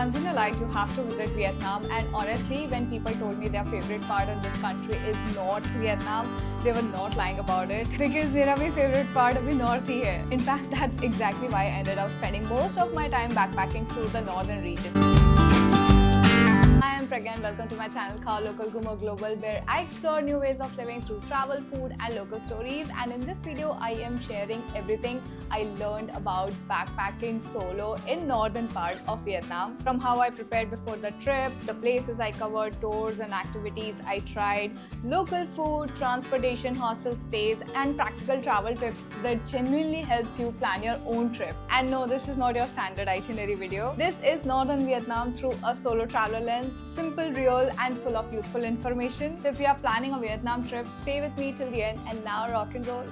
Once in a life, you have to visit Vietnam. And honestly, when people told me their favorite part of this country is North Vietnam, they were not lying about it. Because मेरा भी favorite part अभी North ही है. In fact, that's exactly why I ended up spending most of my time backpacking through the northern region. Hi, I'm Pragya and welcome to my channel Khao Local Gumo Global, where I explore new ways of living through travel, food and local stories. And in this video, I am sharing everything I learned about backpacking solo in northern part of Vietnam. From how I prepared before the trip, the places I covered, tours and activities I tried, local food, transportation, hostel stays and practical travel tips that genuinely helps you plan your own trip. And no, this is not your standard itinerary video. This is northern Vietnam through a solo traveler lens. Simple, real and full of useful information. So if you are planning a Vietnam trip, stay with me till the end and now rock and roll.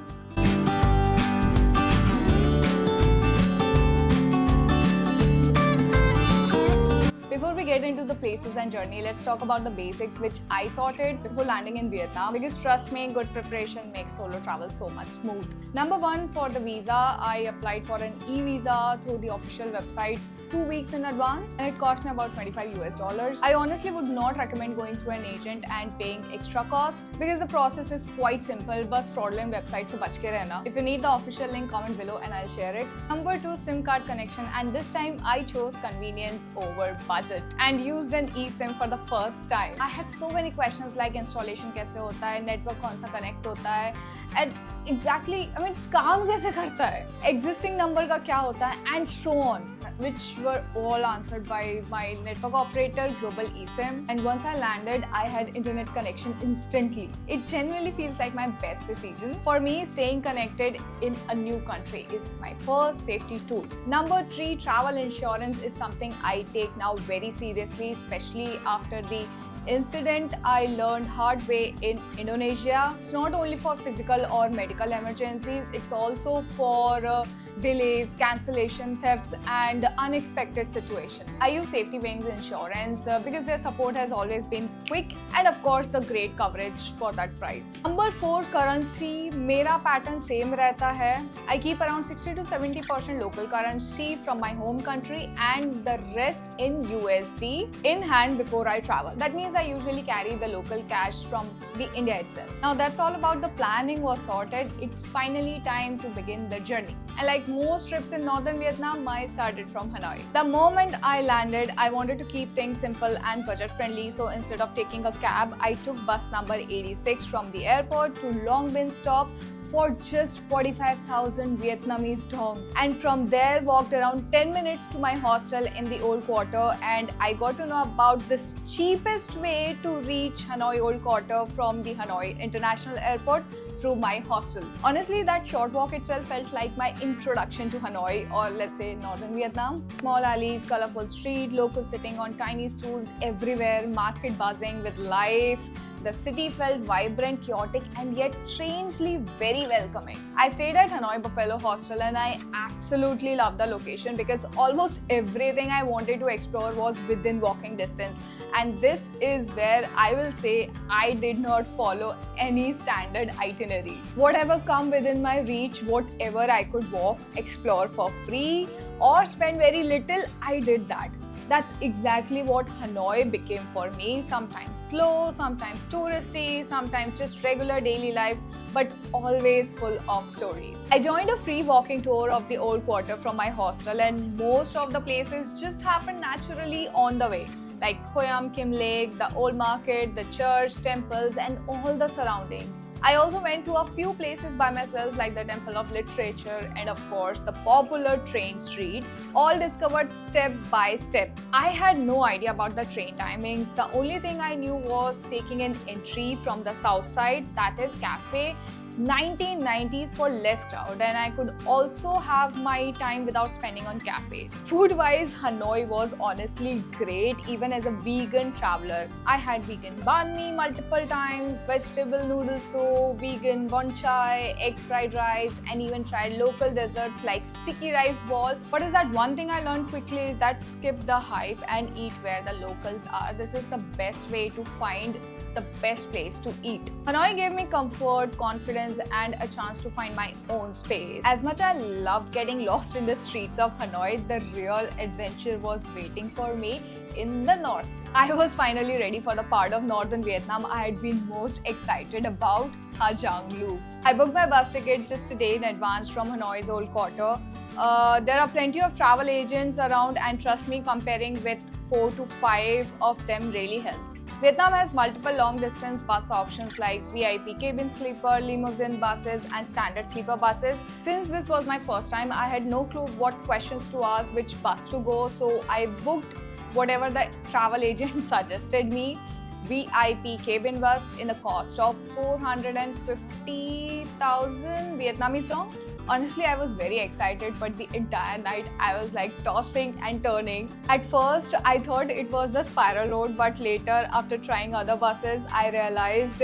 Before we get into the places and journey, let's talk about the basics which I sorted before landing in Vietnam, because trust me, good preparation makes solo travel so much smooth. Number one, for the visa, I applied for an e-visa through the official website 2 weeks in advance and it cost me about $25. I honestly would not recommend going through an agent and paying extra cost because the process is quite simple. Bas fraudulent website se bach ke rehna. If you need the official link, comment below and I'll share it. Number two, SIM card connection, and this time I chose convenience over budget and used an eSIM for the first time. I had so many questions like installation kaise hota hai, network kaun sa connect hota hai, and exactly, kaam kaise karta hai, existing number ka kya hota hai, and so on, which were all answered by my network operator, Global eSIM. And once I landed, I had internet connection instantly. It genuinely feels like my best decision. For me, staying connected in a new country is my first safety tool. Number three, travel insurance is something I take now very seriously, especially after the incident I learned hard way in Indonesia. It's not only for physical or medical emergencies, it's also for delays, cancellation, thefts and unexpected situations. I use Safety Wings insurance because their support has always been quick and of course the great coverage for that price. Number four, currency. Mera pattern same rehta hai. I keep around 60 to 70% local currency from my home country and the rest in USD in hand before I travel. That means I usually carry the local cash from the India itself. Now that's all about the planning was sorted. It's finally time to begin the journey. And like most trips in northern Vietnam, I started from Hanoi. The moment I landed, I wanted to keep things simple and budget friendly. So instead of taking a cab, I took bus number 86 from the airport to Long Binh stop for just 45,000 Vietnamese dong, and from there walked around 10 minutes to my hostel in the Old Quarter, and I got to know about this cheapest way to reach Hanoi Old Quarter from the Hanoi International Airport through my hostel. Honestly, that short walk itself felt like my introduction to Hanoi, or let's say northern Vietnam. Small alleys, colorful street, locals sitting on tiny stools everywhere, market buzzing with life. The city felt vibrant, chaotic and yet strangely very welcoming. I stayed at Hanoi Buffalo Hostel and I absolutely loved the location because almost everything I wanted to explore was within walking distance. And this is where I will say I did not follow any standard itinerary. Whatever come within my reach, whatever I could walk, explore for free or spend very little, I did that. That's exactly what Hanoi became for me. Sometimes slow, sometimes touristy, sometimes just regular daily life, but always full of stories. I joined a free walking tour of the Old Quarter from my hostel, and most of the places just happened naturally on the way, like Hoi Am Kim Lake, the old market, the church, temples and all the surroundings. I also went to a few places by myself like the Temple of Literature and of course the popular train street, all discovered step by step. I had no idea about the train timings. The only thing I knew was taking an entry from the south side, that is Cafe 1990s for less crowd, and I could also have my time without spending on cafes. Food wise, Hanoi was honestly great even as a vegan traveler. I had vegan banh mi multiple times, vegetable noodle soup, vegan bon chai, egg fried rice, and even tried local desserts like sticky rice ball. What is that one thing I learned quickly is that skip the hype and eat where the locals are. This is the best way to find the best place to eat. Hanoi gave me comfort, confidence friends and a chance to find my own space. As much as I loved getting lost in the streets of Hanoi, the real adventure was waiting for me in the north. I was finally ready for the part of northern Vietnam I had been most excited about, Ha Giang Loop. I booked my bus ticket just a day in advance from Hanoi's old quarter. There are plenty of travel agents around, and trust me, comparing with 4 to 5 of them really helps. Vietnam has multiple long-distance bus options like VIP cabin sleeper, limousine buses and standard sleeper buses. Since this was my first time, I had no clue what questions to ask, which bus to go, so I booked whatever the travel agent suggested me. VIP cabin bus in the cost of 450,000 Vietnamese dong. Honestly, I was very excited, but the entire night I was like tossing and turning. At first, I thought it was the spiral road, but later, after trying other buses, I realized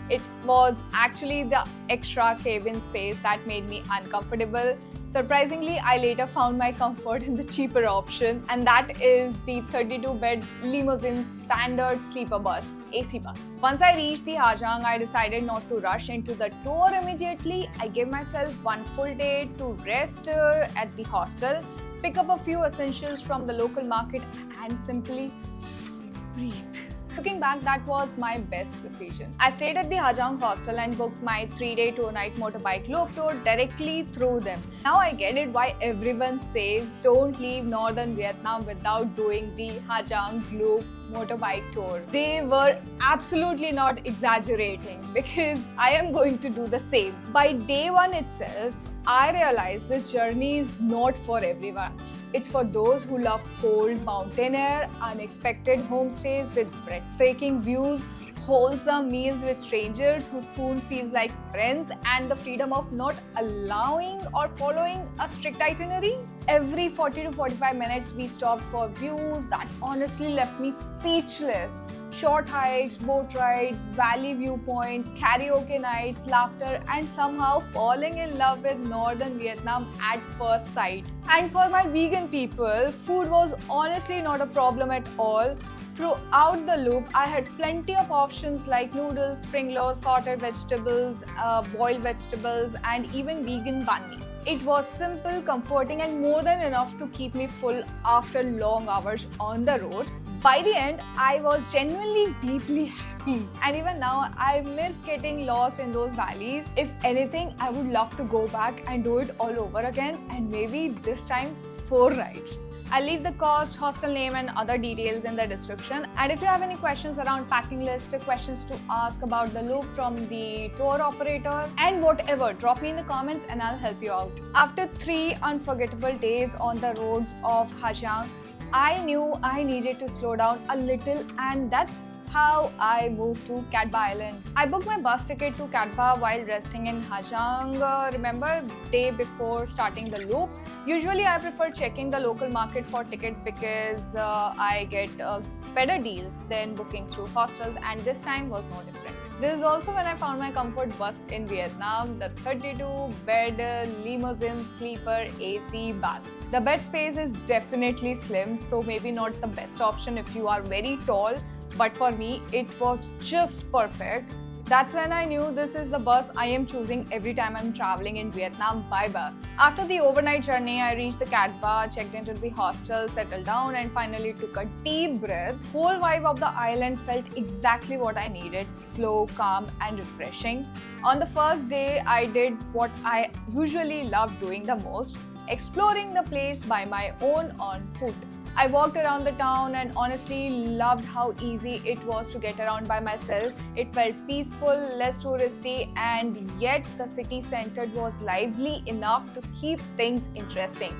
it was actually the extra cabin space that made me uncomfortable. Surprisingly, I later found my comfort in the cheaper option, and that is the 32-bed limousine standard sleeper bus, AC bus. Once I reached the Ha Giang, I decided not to rush into the tour immediately. I gave myself one full day to rest at the hostel, pick up a few essentials from the local market, and simply breathe. Looking back, that was my best decision. I stayed at the Ha Giang hostel and booked my 3-day 2-night motorbike loop tour directly through them. Now I get it why everyone says don't leave northern Vietnam without doing the Ha Giang loop motorbike tour. They were absolutely not exaggerating, because I am going to do the same. By day 1 itself, I realized this journey is not for everyone. It's for those who love cold mountain air, unexpected homestays with breathtaking views, wholesome meals with strangers who soon feel like friends, and the freedom of not allowing or following a strict itinerary. Every 40 to 45 minutes, we stopped for views that honestly left me speechless. Short hikes, boat rides, valley viewpoints, karaoke nights, laughter, and somehow falling in love with northern Vietnam at first sight. And for my vegan people, food was honestly not a problem at all. Throughout the loop, I had plenty of options like noodles, spring rolls, sorted vegetables, boiled vegetables, and even vegan banh mi. It was simple, comforting, and more than enough to keep me full after long hours on the road. By the end, I was genuinely deeply happy. And even now, I miss getting lost in those valleys. If anything, I would love to go back and do it all over again, and maybe this time 4 rides. I'll leave the cost, hostel name and other details in the description. And if you have any questions around packing list, questions to ask about the loop from the tour operator, and whatever, drop me in the comments and I'll help you out. After 3 unforgettable days on the roads of Ha Giang, I knew I needed to slow down a little, and that's how I moved to Cat Ba Island. I booked my bus ticket to Cat Ba while resting in Ha Giang, remember, day before starting the loop. Usually I prefer checking the local market for tickets because I get better deals than booking through hostels, and this time was no different. This is also when I found my comfort bus in Vietnam, the 32-bed limousine sleeper AC bus. The bed space is definitely slim, so maybe not the best option if you are very tall, but for me, it was just perfect. That's when I knew this is the bus I am choosing every time I'm traveling in Vietnam by bus. After the overnight journey, I reached the Cat Ba, checked into the hostel, settled down, and finally took a deep breath. Whole vibe of the island felt exactly what I needed: slow, calm, and refreshing. On the first day, I did what I usually love doing the most: exploring the place by my own on foot. I walked around the town and honestly loved how easy it was to get around by myself. It felt peaceful, less touristy, and yet the city center was lively enough to keep things interesting.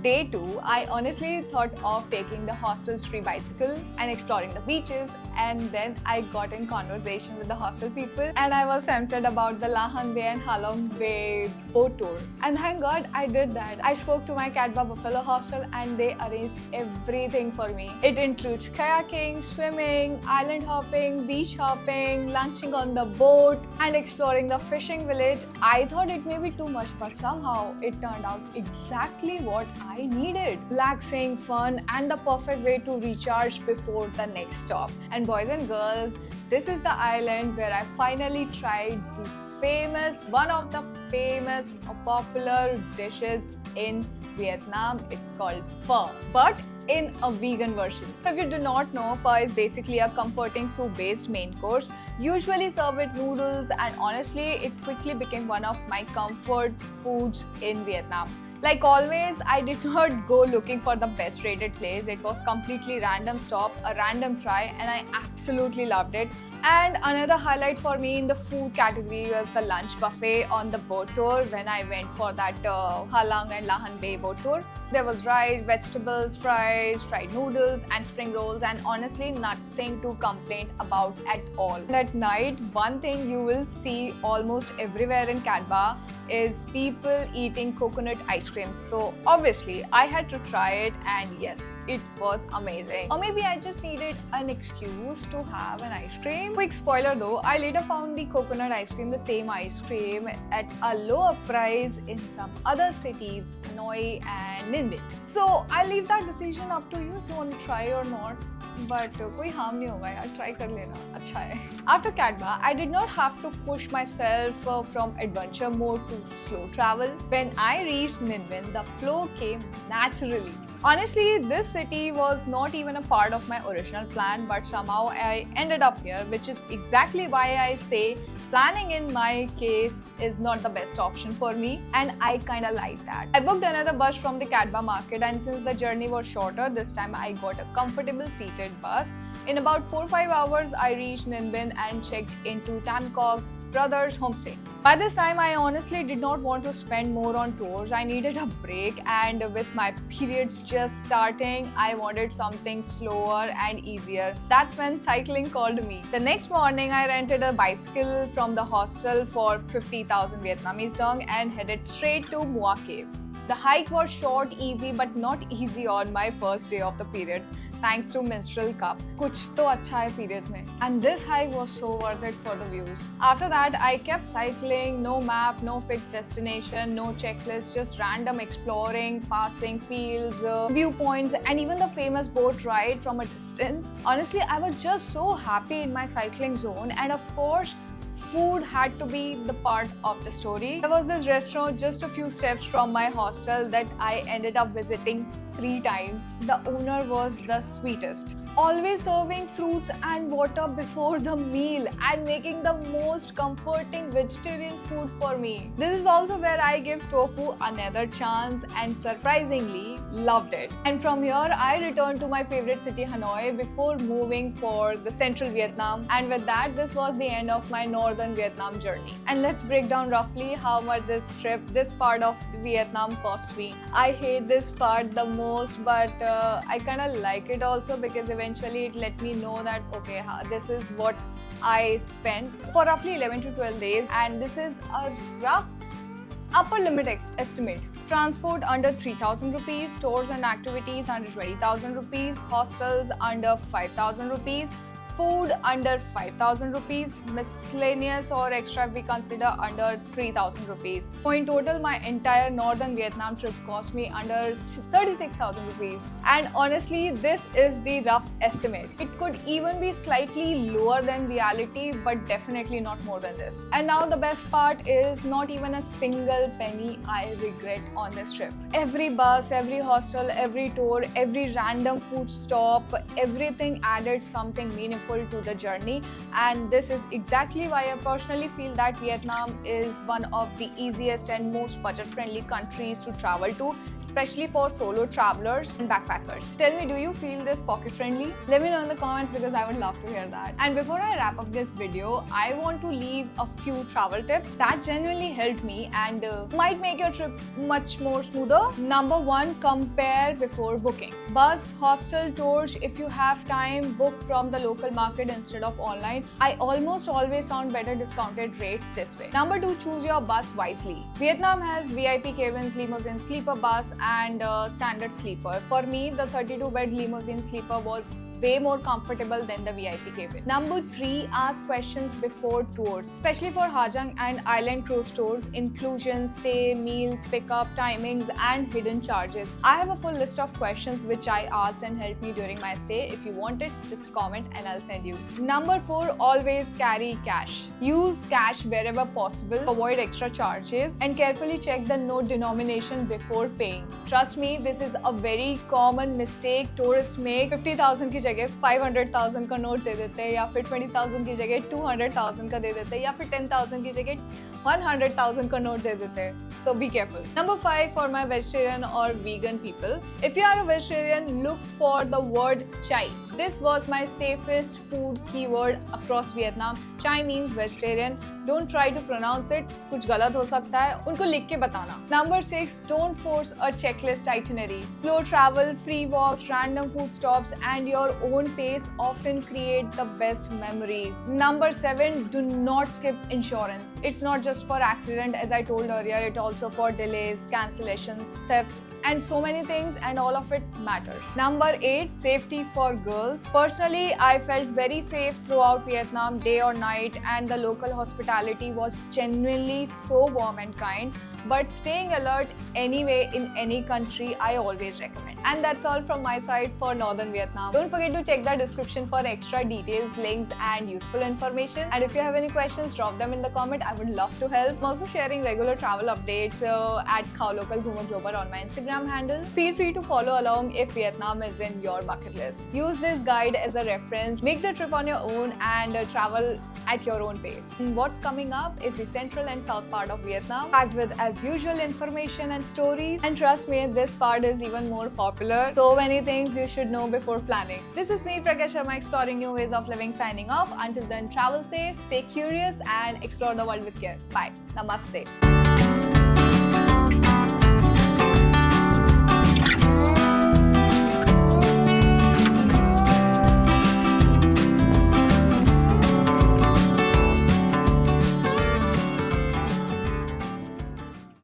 Day 2, I honestly thought of taking the hostel's free bicycle and exploring the beaches, and then I got in conversation with the hostel people and I was tempted about the La Hang Bay and Ha Long Bay boat tour. And thank God I did that. I spoke to my Cat Ba Buffalo hostel and they arranged everything for me. It includes kayaking, swimming, island hopping, beach hopping, lunching on the boat, and exploring the fishing village. I thought it may be too much, but somehow it turned out exactly what I needed. Relaxing, fun, and the perfect way to recharge before the next stop. And boys and girls, this is the island where I finally tried the one of the famous popular dishes in Vietnam. It's called pho, but in a vegan version. If you do not know, pho is basically a comforting soup-based main course, usually served with noodles, and honestly, it quickly became one of my comfort foods in Vietnam. Like always, I did not go looking for the best rated place. It was completely random stop, a random try, and I absolutely loved it. And another highlight for me in the food category was the lunch buffet on the boat tour when I went for that Halang and Lahan Bay boat tour. There was rice, vegetables, fries, fried noodles and spring rolls, and honestly nothing to complain about at all. And at night, one thing you will see almost everywhere in Cadba is people eating coconut ice cream. So obviously I had to try it, and yes, it was amazing. Or maybe I just needed an excuse to have an ice cream. Quick spoiler though, I later found the coconut ice cream, the same ice cream, at a lower price in some other cities, Hanoi and Ninh Binh. So I leave that decision up to you if you want to try or not. But कोई harm नहीं होगा यार, try कर लेना, अच्छा है. After Cadba, I did not have to push myself from adventure mode to slow travel. When I reached Ninh Binh, the flow came naturally. Honestly, this city was not even a part of my original plan, but somehow I ended up here, which is exactly why I say planning in my case is not the best option for me, and I kinda like that. I booked another bus from the Cadba market, and since the journey was shorter, this time I got a comfortable seated bus. In about 4-5 hours, I reached Ninh Binh and checked into Tam Quoc Brothers Homestay. By this time, I honestly did not want to spend more on tours. I needed a break, and with my periods just starting, I wanted something slower and easier. That's when cycling called me. The next morning, I rented a bicycle from the hostel for 50,000 Vietnamese dong and headed straight to Mua Cave. The hike was short, easy, but not easy on my first day of the periods, thanks to menstrual cup. कुछ तो अच्छा है periods में. And this hike was so worth it for the views. After that, I kept cycling, no map, no fixed destination, no checklist, just random exploring, passing fields, viewpoints, and even the famous boat ride from a distance. Honestly, I was just so happy in my cycling zone, and of course, food had to be the part of the story. There was this restaurant just a few steps from my hostel that I ended up visiting 3 times. The owner was the sweetest, always serving fruits and water before the meal and making the most comforting vegetarian food for me. This is also where I give tofu another chance and surprisingly loved it. And from here, I returned to my favorite city Hanoi before moving for the central Vietnam. And with that, this was the end of my northern Vietnam journey. And let's break down roughly how much this trip, this part of Vietnam cost me. I hate this part the most, but I kind of like it also because eventually it let me know that okay, this is what I spent for roughly 11 to 12 days, and this is a rough upper limit estimate. Transport under 3,000 rupees, tours and activities under 20,000 rupees, hostels under 5,000 rupees, food under 5,000 rupees, miscellaneous or extra we consider under 3,000 rupees. So in total, my entire northern Vietnam trip cost me under 36,000 rupees. And honestly, this is the rough estimate. It could even be slightly lower than reality, but definitely not more than this. And now the best part is not even a single penny I regret on this trip. Every bus, every hostel, every tour, every random food stop, everything added something meaningful to the journey, and this is exactly why I personally feel that Vietnam is one of the easiest and most budget-friendly countries to travel to, especially for solo travelers and backpackers. Tell me, do you feel this pocket-friendly? Let me know in the comments because I would love to hear that. And before I wrap up this video, I want to leave a few travel tips that genuinely helped me and might make your trip much more smoother. Number 1, compare before booking. Bus, hostel, tours, if you have time, book from the local market instead of online. I almost always found better discounted rates this way. Number 2, choose your bus wisely. Vietnam has VIP cabins, limousine, sleeper bus and standard sleeper. For me, the 32-bed limousine sleeper was way more comfortable than the VIP cabin. Number 3, ask questions before tours, especially for Hajang and Island cruise tours, inclusion, stay, meals, pickup, timings, and hidden charges. I have a full list of questions which I asked and helped me during my stay. If you want it, just comment and I'll send you. Number 4, always carry cash. Use cash wherever possible, avoid extra charges, and carefully check the note denomination before paying. Trust me, this is a very common mistake tourists make. 50,000 की जगह 500,000 का note दे देते हैं, या फिर 20,000 की जगह 200,000 का दे देते हैं, या फिर 10,000 की जगह 100,000 का नोट दे देते हैं. So be careful. Number 5, for my vegetarian or vegan people. If you are a vegetarian, look for the word chai. This was my safest food keyword across Vietnam. Chai means vegetarian. Don't try to pronounce it. कुछ गलत हो सकता है. उनको लिख के बताना. Number 6, don't force a checklist itinerary. Slow travel, free walks, random food stops, and your own pace often create the best memories. Number 7, do not skip insurance. It's not just for accident, as I told earlier. It also for delays, cancellation, thefts, and so many things, and all of it matters. Number 8, safety for girls. Personally, I felt very safe throughout Vietnam, day or night, and the local hospitality was genuinely so warm and kind. But staying alert anyway in any country, I always recommend. And that's all from my side for Northern Vietnam. Don't forget to check the description for extra details, links, and useful information. And if you have any questions, drop them in the comment. I would love to help. I'm also sharing regular travel updates at Khao Local Ghumo Global on my Instagram handle. Feel free to follow along if Vietnam is in your bucket list. Use this guide as a reference. Make the trip on your own and travel at your own pace. And what's coming up is the central and south part of Vietnam, packed with as usual information and stories. And trust me, this part is even more popular. So many things you should know before planning. This is me, Prakash Sharma, exploring new ways of living, signing off. Until then, travel safe, stay curious, and explore the world with care. Bye. Namaste.